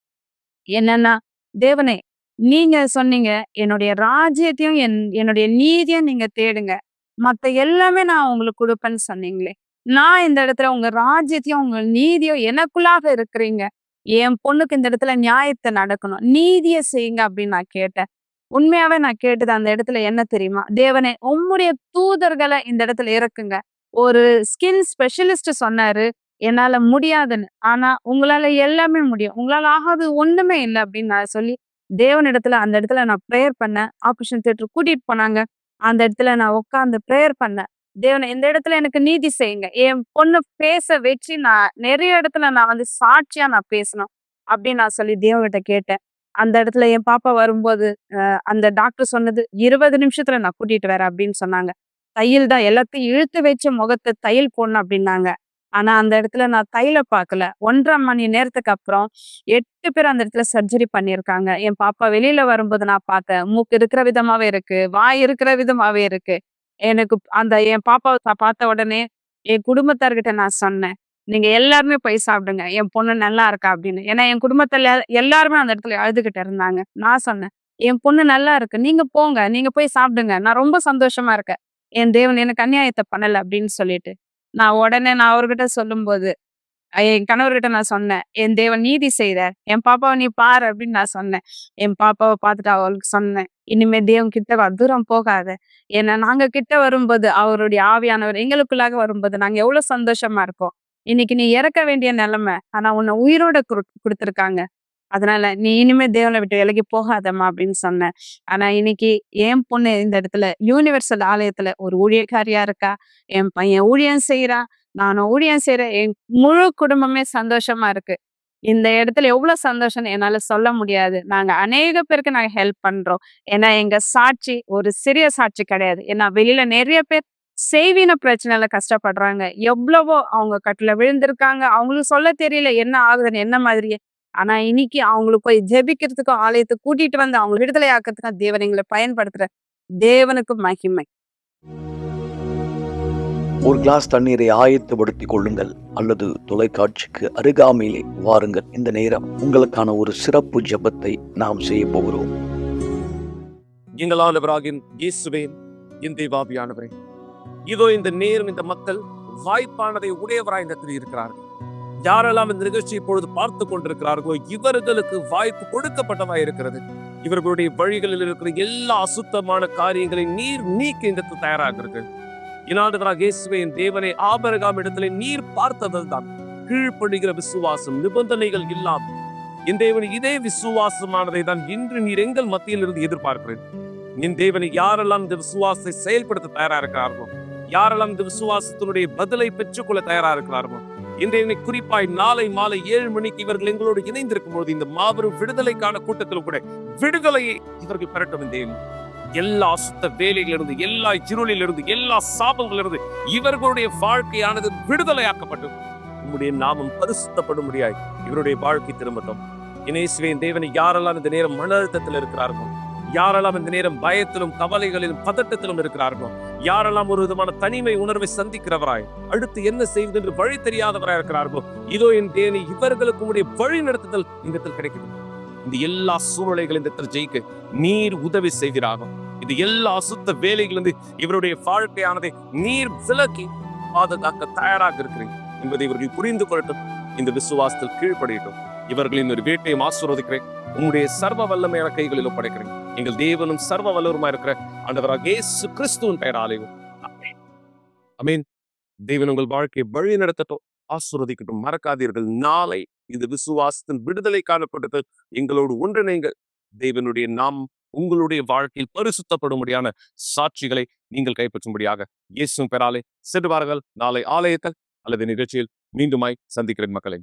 என்னன்னா, "தேவனே, நீங்க சொன்னீங்க, என்னுடைய ராஜ்யத்தையும், என்னுடைய நீதியும் நீங்க தேடுங்க. மத்த எல்லாமே நான் உங்களுக்கு குடுப்பேன்னு சொன்னீங்களே. நான் இந்த இடத்துல உங்க ராஜ்யத்தையும், உங்க நீதியும் எனக்குள்ளாக இருக்கிறீங்க. என் பொண்ணுக்கு இந்த இடத்துல நியாயத்த நடக்கணும். நீதிய செய்யுங்க" அப்படின்னு நான் கேட்டேன். உண்மையாவே நான் கேட்டது அந்த இடத்துல என்ன தெரியுமா? "தேவனே, உம்முடைய தூதர்கள இந்த இடத்துல இறக்குங்க." ஒரு ஸ்கின் ஸ்பெஷலிஸ்ட் சொன்னாரு, என்னால முடியாதுன்னு. ஆனா உங்களால எல்லாமே முடியும். உங்களால ஆகாதது ஒண்ணுமே இல்ல அப்படின்னு நான் சொல்லி, தேவனிடத்துல அந்த இடத்துல நான் பிரேயர் பண்ணேன். ஆப்பரேஷன் தியேட்டர் கூட்டிட்டு போனாங்க. அந்த இடத்துல நான் உட்கார்ந்து பிரேயர் பண்ணேன். தேவனே, இந்த இடத்துல எனக்கு நீதி செய்யுங்க. என் பொண்ணு பேச வச்சு நான் நெறைய இடத்துல நான் வந்து சாட்சியா நான் பேசணும். அப்படின்னு நான் சொல்லி தேவன்கிட்ட கேட்டேன். அந்த இடத்துல என் பாப்பா வரும்போது, அந்த டாக்டர் சொன்னது, "20 நிமிஷத்துல நான் கூட்டிட்டு வரேன்" அப்படின்னு சொன்னாங்க. தையல் தான் எல்லாத்தையும் இழுத்து வச்சு முகத்த தையல் போடணும் அப்படின்னாங்க. ஆனா அந்த இடத்துல நான் தையல பார்க்கல. 1 1/2 மணி நேரத்துக்கு அப்புறம் 8 பேர் அந்த இடத்துல சர்ஜரி பண்ணியிருக்காங்க. என் பாப்பா வெளியில வரும்போது நான் பார்த்தேன். மூக்கு இருக்கிற விதமாவே இருக்கு. வாய் இருக்கிற விதமாவே இருக்கு. எனக்கு அந்த என் பாப்பாவ பார்த்த உடனே என் குடும்பத்தார்கிட்ட நான் சொன்னேன், "நீங்க எல்லாருமே போய் சாப்பிடுங்க. என் பொண்ணு நல்லா இருக்கா" அப்படின்னு. ஏன்னா என் குடும்பத்துல எல்லாருமே அந்த இடத்துல அழுதுகிட்டு இருந்தாங்க. நான் சொன்னேன், "என் பொண்ணு நல்லா இருக்கு. நீங்க போங்க. நீங்க போய் சாப்பிடுங்க. நான் ரொம்ப சந்தோஷமா இருக்கேன். என் தேவன் எனக்கு அநியாயத்த பண்ணல" அப்படின்னு சொல்லிட்டு. நான் அவர்கிட்ட சொல்லும்போது, என் கணவர்கிட்ட நான் சொன்னேன், "என் தேவன் நீதி செய்றார். என் பாப்பாவ நீ பாரு" அப்படின்னு நான் சொன்னேன். என் பாப்பாவ பார்த்துட்டு அவளுக்கு சொன்னேன், "இனிமே தேவன் கிட்ட வா. தூரம் போகாத. ஏன்னா நாங்க கிட்ட வரும்போது அவருடைய ஆவியானவர் எங்களுக்குள்ளாக வரும்போது நாங்க எவ்வளவு சந்தோஷமா இருக்கோம். இன்னைக்கு நீ இறக்க வேண்டிய நிலைமை. ஆனா உன்னை உயிரோட குடுத்திருக்காங்க. அதனால நீ இனிமே தேவனை விட்டு விலகி போகாதம்மா" அப்படின்னு சொன்னேன். ஆனா இன்னைக்கு என் பொண்ணு இந்த இடத்துல யுனிவர்சல் ஆலயத்துல ஒரு ஊழியக்காரியா இருக்கா. என் பையன் ஊழியம் செய்றான். நானும் ஊழியம் செய்றேன். என் முழு குடும்பமே சந்தோஷமா இருக்கு. இந்த இடத்துல எவ்வளவு சந்தோஷம்னு என்னால சொல்ல முடியாது. நாங்க அநேக பேருக்கு நாங்க ஹெல்ப் பண்றோம். ஏன்னா எங்க சாட்சி ஒரு சிறிய சாட்சி கிடையாது. ஏன்னா வெளியில நிறைய பேர் செய்வின பிரச்சனையில கஷ்டப்படுறாங்க. எவ்வளவோ அவங்க கட்டுல விழுந்திருக்காங்க. அவங்களுக்கு சொல்ல தெரியல என்ன ஆகுதுன்னு என்ன மாதிரியே. ஆனா இன்னைக்கு அவங்களுக்கு போய் ஜெபிக்கிறதுக்கும், ஆலயத்துக்கு கூட்டிட்டு வந்து அவங்கள விடுதலை ஆக்குறதுக்கும் தேவன் எங்களை பயன்படுத்துற தேவனுக்கு மகிமை. ஒரு கிளாஸ் தண்ணீரை ஆயத்தப்படுத்திக் கொள்ளுங்கள் அல்லது தொலைக்காட்சிக்கு அருகாமையிலே வாருங்கள். இந்த நேரம் உங்களுக்கான ஒரு சிறப்பு ஜெபத்தை நாம் செய்ய போகிறோம். எங்கள் ஆண்டவராகிய இயேசுவே, என் தேவாவியானவரே, இதோ இந்த நேரம் இந்த மக்கள் வாய்ப்பானதை உடையவராய் இந்த இடத்தில் இருக்கிறார்கள். யாரெல்லாம் இந்த நிகழ்ச்சி இப்பொழுது பார்த்து கொண்டிருக்கிறார்களோ இவர்களுக்கு வாய்ப்பு கொடுக்கப்பட்டதா இருக்கிறது. இவர்களுடைய வழிகளில் இருக்கிற எல்லா அசுத்தமான காரியங்களை நீர் நீக்க இந்த இடத்தில் தயாராகிறீர்கள். இனாண்டவராக இயேசுவே, என் தேவனை, ஆபிரகாம் இடத்துல நீர் பார்த்ததில் தான் கீழ்ப்படுகிற விசுவாசம், நிபந்தனைகள் இல்லாமல் என் தேவனை இதே விசுவாசமானதை தான் இன்று நீர் எங்கள் மத்தியில் இருந்து எதிர்பார்க்கிறேன். என் தேவனை, யாரெல்லாம் இந்த விசுவாசத்தை செயல்படுத்த தயாரா இருக்கிறார்களோ, யாரெல்லாம் இந்த விசுவாசத்தினுடைய பதிலை பெற்றுக்கொள்ள தயாரா இருக்கிறார்களோ, இன்றைய குறிப்பாய் நாளை மாலை 7 மணிக்கு இவர்கள் எங்களோடு இணைந்திருக்கும் பொழுது இந்த மாபெரும் விடுதலைக்கான கூட்டத்தில் கூட விடுதலையை இவர்கள் பெறட்டும். எல்லா அசுத்த வேலைகளிலிருந்து, எல்லா இருளிலிருந்து, எல்லா சாபங்களிலிருந்து இவர்களுடைய வாழ்க்கையானது விடுதலையாக்கப்பட்டு உம்முடைய நாமம் பரிசுத்தப்படும்படியாய் இவருடைய வாழ்க்கை திரும்பட்டும். இயேசுவின் தேவனை, யாரெல்லாம் இந்த நேரம் மன அழுத்தத்தில் இருக்கிறார்களோ, யாரெல்லாம் இந்த நேரம் பயத்திலும் கவலைகளிலும் பதட்டத்திலும் இருக்கிறார்களோ, யாரெல்லாம் ஒரு விதமான தனிமை உணர்வை சந்திக்கிறவராய், அடுத்து என்ன செய்வது என்று வழி தெரியாதவராய் இருக்கிறார்களோ, இதோ என் தேவனே, இவர்களுக்கு உடைய வழி நடத்துதல் இந்த இடத்தில் கிடைக்கும். இந்த எல்லா சூழ்நிலைகள் இந்த இடத்தில் ஜெயிக்க நீர் உதவி செய்கிறார்கள். இது எல்லா அசுத்த வேலைகளிலிருந்து இவருடைய வாழ்க்கையானதை நீர் விலக்கி பாதுகாக்க தயாராக இருக்கிறீங்க என்பதை இவர்கள் புரிந்து கொள்ளட்டும். இந்த விசுவாசத்தில் கீழ்ப்படியட்டும். இவர்களின் ஒரு வீட்டையும் ஆசீர்வதிக்கிறேன். உங்களுடைய சர்வ வல்லமையான கைகளில் ஒப்படைக்கிறேன். எங்கள் தேவனும் சர்வ வல்லவருமா இருக்கிற ஆண்டவராகிய இயேசு கிறிஸ்துவின் பெயராலேயும் ஆமென். ஆமென். தேவன் உங்கள் வாழ்க்கையை வழி நடத்தட்டும், ஆசீர்வதிக்கட்டும். மறக்காதீர்கள், நாளை இந்த விசுவாசத்தின் விடுதலை காணப்பட்டது எங்களோடு ஒன்றிணைங்கள். தேவனுடைய நாம் உங்களுடைய வாழ்க்கையில் பரிசுத்தப்படும்படியான சாட்சிகளை நீங்கள் கைப்பற்றும்படியாக இயேசுவின் பெயராலே சென்று வாருங்கள். நாளை ஆலயத்தில் அல்லது நிகழ்ச்சியில் மீண்டுமாய் சந்திக்கிறேன் மக்களை.